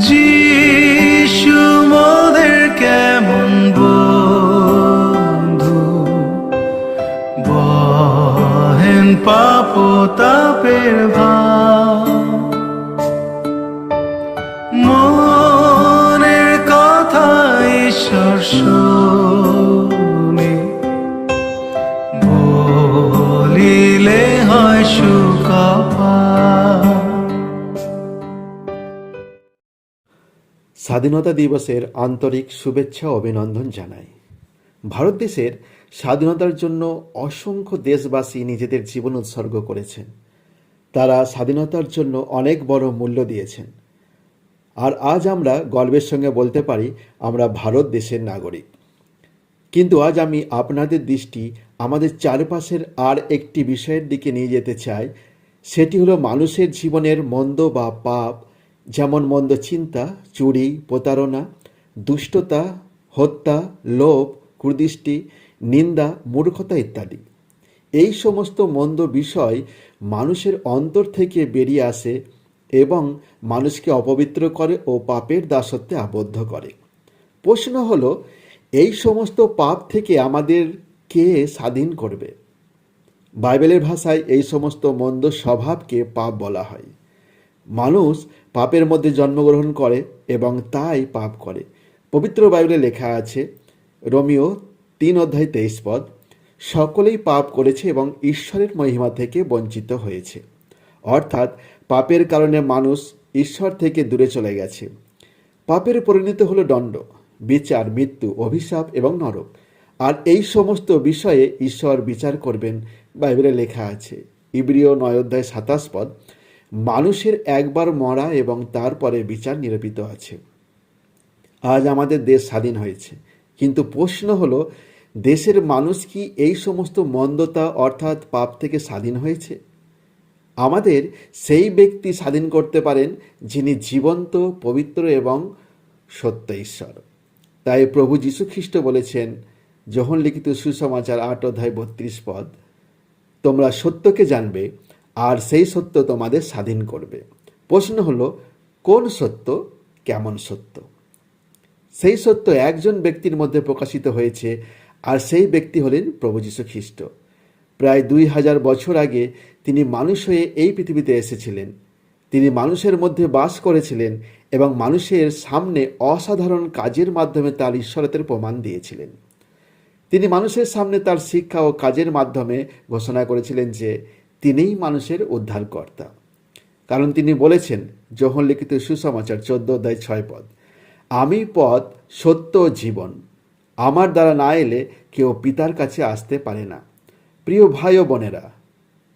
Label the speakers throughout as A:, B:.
A: যিশু মোদের কেমন বন্ধু, বহেন পাপ তাপের ভার, মনের কথা ঈশ্বর শুনে বলিলে হয় সুখপার।
B: স্বাধীনতা দিবসের আন্তরিক শুভেচ্ছা ও অভিনন্দন জানাই। ভারত দেশের স্বাধীনতার জন্য অসংখ্য দেশবাসী নিজেদের জীবন উৎসর্গ করেছেন। তারা স্বাধীনতার জন্য অনেক বড় মূল্য দিয়েছেন। আর আজ আমরা গর্বের সঙ্গে বলতে পারি আমরা ভারত দেশের নাগরিক। কিন্তু আজ আমি আপনাদের দৃষ্টি আমাদের চারপাশের আর একটি বিষয়ের দিকে নিয়ে যেতে চাই। সেটি হলো মানুষের জীবনের মন্দ বা পাপ, যেমন মন্দ চিন্তা, চুরি, প্রতারণা, দুষ্টতা, হত্যা, লোভ, কুদৃষ্টি, নিন্দা, মূর্খতা ইত্যাদি। এই সমস্ত মন্দ বিষয় মানুষের অন্তর থেকে বেরিয়ে আসে এবং মানুষকে অপবিত্র করে ও পাপের দাসত্বে আবদ্ধ করে। প্রশ্ন হলো, এই সমস্ত পাপ থেকে আমাদের কে স্বাধীন করবে? বাইবেলের ভাষায় এই সমস্ত মন্দ স্বভাবকে পাপ বলা হয়। মানুষ পাপের মধ্যে জন্মগ্রহণ করে এবং তাই পাপ করে। পবিত্র বাইবেলে লেখা আছে, রোমিও 3:23, সকলেই পাপ করেছে এবং ঈশ্বরের মহিমা থেকে বঞ্চিত হয়েছে। অর্থাৎ পাপের কারণে মানুষ ঈশ্বর থেকে দূরে চলে গেছে। পাপের পরিণতি হলো দণ্ড, বিচার, মৃত্যু, অভিশাপ এবং নরক। আর এই সমস্ত বিষয়ে ঈশ্বর বিচার করবেন। বাইবেলে লেখা আছে, ইব্রিয় 9:27, মানুষের একবার মরা এবং তারপরে বিচার নিরূপিত আছে। আজ আমাদের দেশ স্বাধীন হয়েছে, কিন্তু প্রশ্ন হলো, দেশের মানুষ কি এই সমস্ত মন্দতা অর্থাৎ পাপ থেকে স্বাধীন হয়েছে? আমাদের সেই ব্যক্তি স্বাধীন করতে পারেন যিনি জীবন্ত, পবিত্র এবং সত্য ঈশ্বর। তাই প্রভু যীশু খ্রিস্ট বলেছেন, যোহন লিখিত সুসমাচার 8:32, তোমরা সত্যকে জানবে আর সেই সত্য তোমাদের স্বাধীন করবে। প্রশ্ন হলো, কোন সত্য, কেমন সত্য? সেই সত্য একজন ব্যক্তির মধ্যে প্রকাশিত হয়েছে, আর সেই ব্যক্তি হলেন প্রভু যীশু খ্রিস্ট। প্রায় 2000 বছর আগে তিনি মানুষ হয়ে এই পৃথিবীতে এসেছিলেন। তিনি মানুষের মধ্যে বাস করেছিলেন এবং মানুষের সামনে অসাধারণ কাজের মাধ্যমে তার ঈশ্বরত্বের প্রমাণ দিয়েছিলেন। তিনি মানুষের সামনে তার শিক্ষা ও কাজের মাধ্যমে ঘোষণা করেছিলেন যে তিনিই মানুষের উদ্ধারকর্তা। কারণ তিনি বলেছেন, যোহন লিখিত সুসমাচার 14:6, আমি পথ, সত্য ও জীবন, আমার দ্বারা না এলে কেউ পিতার কাছে আসতে পারে না। প্রিয় ভাই ও বোনেরা,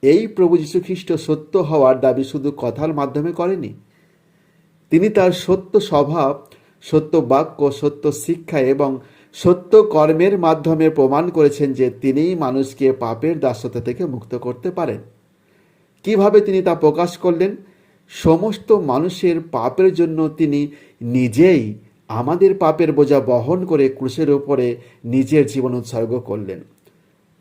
B: এই প্রভু যীশু খ্রিস্ট সত্য হওয়ার দাবি শুধু কথার মাধ্যমে করেনি। তিনি তার সত্য স্বভাব, সত্য বাক্য, সত্য শিক্ষা এবং সত্য কর্মের মাধ্যমে প্রমাণ করেছেন যে তিনিই মানুষকে পাপের দাসত্ব থেকে মুক্ত করতে পারেন। কিভাবে তিনি তা প্রকাশ করলেন? সমস্ত মানুষের পাপের জন্য তিনি নিজেই আমাদের পাপের বোঝা বহন করে ক্রুশের উপরে নিজের জীবন উৎসর্গ করলেন।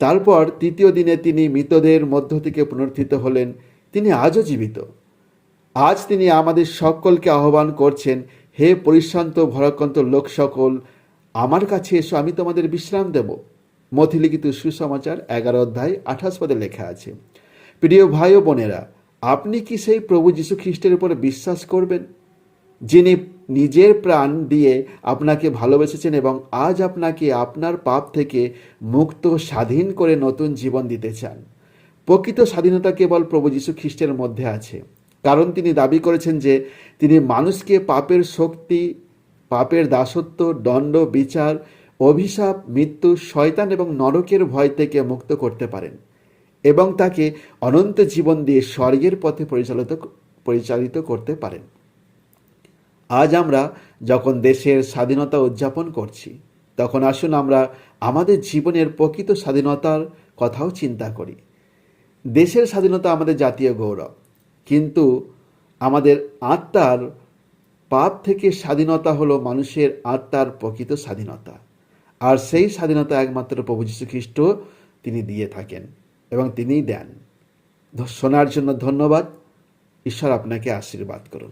B: তারপর তৃতীয় দিনে তিনি মৃতদের মধ্য থেকে পুনরুত্থিত হলেন। তিনি আজও জীবিত। আজ তিনি আমাদের সকলকে আহ্বান করছেন, হে পরিশ্রান্ত ভারাক্রান্ত লোক সকল, আমার কাছে এসো, আমি তোমাদের বিশ্রাম দেব। মথি লিখিত সুসমাচার 11:28 লেখা আছে। প্রিয় ভাই ও বোনেরা, আপনি কি সেই প্রভু যীশু খ্রিস্টের উপরে বিশ্বাস করবেন, যিনি নিজের প্রাণ দিয়ে আপনাকে ভালোবেসেছেন এবং আজ আপনাকে আপনার পাপ থেকে মুক্ত, স্বাধীন করে নতুন জীবন দিতে চান? প্রকৃত স্বাধীনতা কেবল প্রভু যীশু খ্রিস্টের মধ্যে আছে, কারণ তিনি দাবি করেছেন যে তিনি মানুষকে পাপের শক্তি, পাপের দাসত্ব, দণ্ড, বিচার, অভিশাপ, মৃত্যু, শয়তান এবং নরকের ভয় থেকে মুক্ত করতে পারেন এবং তাকে অনন্ত জীবন দিয়ে স্বর্গের পথে পরিচালিত করতে পারেন। আজ আমরা যখন দেশের স্বাধীনতা উদযাপন করছি, তখন আসুন আমরা আমাদের জীবনের প্রকৃত স্বাধীনতার কথাও চিন্তা করি। দেশের স্বাধীনতা আমাদের জাতীয় গৌরব, কিন্তু আমাদের আত্মার পাপ থেকে স্বাধীনতা হলো মানুষের আত্মার প্রকৃত স্বাধীনতা। আর সেই স্বাধীনতা একমাত্র প্রভু যীশু খ্রিস্ট তিনি দিয়ে থাকেন এবং তিনিই দেন। শোনার জন্য ধন্যবাদ। ঈশ্বর আপনাকে আশীর্বাদ করুন।